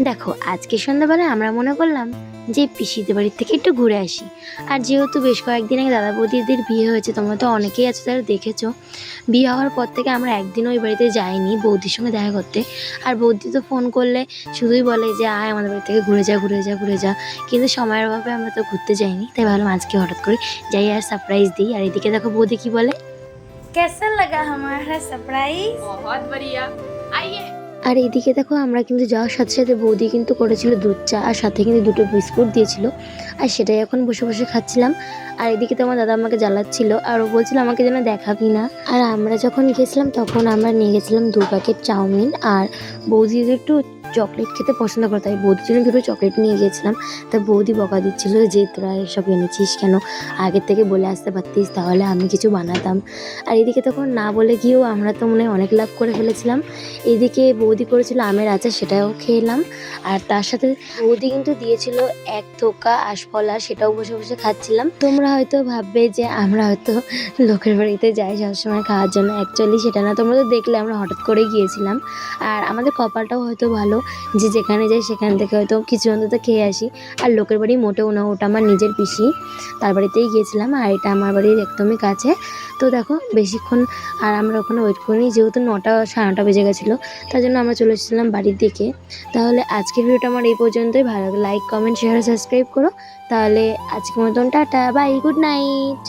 দেখো আজকে সন্ধ্যাবেলায় আমরা মনে করলাম যে পিসিদের বাড়ির থেকে একটু ঘুরে আসি। আর যেহেতু বেশ কয়েকদিন আগে দাদা বৌদিদের বিয়ে হয়েছে, তোমরা তো অনেকেই আছো তারা দেখেছো। বিয়ে হওয়ার পর থেকে আমরা একদিনও ওই বাড়িতে যাইনি বৌদির সঙ্গে দেখা করতে। আর বৌদি তো ফোন করলে শুধুই বলে যে আয় আমাদের বাড়ি থেকে ঘুরে যা ঘুরে যা ঘুরে যা, কিন্তু সময়ের অভাবে আমরা তো ঘুরতে যাইনি। তাই ভাবলাম আজকে হঠাৎ করে যাই আর সারপ্রাইজ দিই। আর এদিকে দেখো বৌদি কি বলে, कैसा लगा हमारा सरप्राइज? बहुत बढ़िया। आइए। আর এইদিকে দেখো আমরা কিন্তু যাওয়ার সাথে সাথে বৌদি কিন্তু করেছিল দুধ চা, আর সাথে কিন্তু দুটো বিস্কুট দিয়েছিল, আর সেটাই এখন বসে বসে খাচ্ছিলাম। আর এদিকে তো আমার দাদা আমাকে জ্বালাচ্ছিল, আর ও বলছিল আমাকে যেন দেখাবি না। আর আমরা যখন গেছিলাম তখন আমরা নিয়ে গেছিলাম 2 প্যাকেট চাউমিন, আর বৌদি একটু চকলেট খেতে পছন্দ করে, তাই বৌদির জন্য দুটো চকলেট নিয়ে গিয়েছিলাম। তা বৌদি বকা দিচ্ছিল যে তোরা এসব এনেছিস কেন, আগের থেকে বলে আসতে পারতিস তাহলে আমি কিছু বানাতাম। আর এদিকে তখন না বলে গিয়েও আমরা তো মনে হয় অনেক লাভ করে ফেলেছিলাম। এদিকে বৌদি করেছিল আমের আচার, সেটাও খেলাম। আর তার সাথে বৌদি কিন্তু দিয়েছিল 1 থোকা আঁশফল, আর সেটাও বসে বসে খাচ্ছিলাম। তোমরা হয়তো ভাববে যে আমরা হয়তো লোকের বাড়িতে যাই সবসময় খাওয়ার জন্য, অ্যাকচুয়ালি সেটা না। তোমরা তো দেখলে আমরা হঠাৎ করে গিয়েছিলাম। আর আমাদের কপালটাও হয়তো ভালো যে যেখানে যাই সেখান থেকে হয়তো কিছু অন্তত খেয়ে আসি। আর লোকের বাড়ি মোটেও না, ওটা আমার নিজের পিসি, তার বাড়িতেই গিয়েছিলাম। আর এটা আমার বাড়ির একদমই কাছে। তো দেখো বেশিক্ষণ আর আমরা ওখানে ওয়েট করিনি, যেহেতু 9টা 9:30 বেজে গেছিলো, তার জন্য আমরা চলে এসেছিলাম বাড়ির দিকে। তাহলে আজকের ভিডিওটা আমার এই পর্যন্তই। ভালো লাগে লাইক কমেন্ট শেয়ার সাবস্ক্রাইব করো। তাহলে আজকের মতন টাটা বাই, গুড নাইট।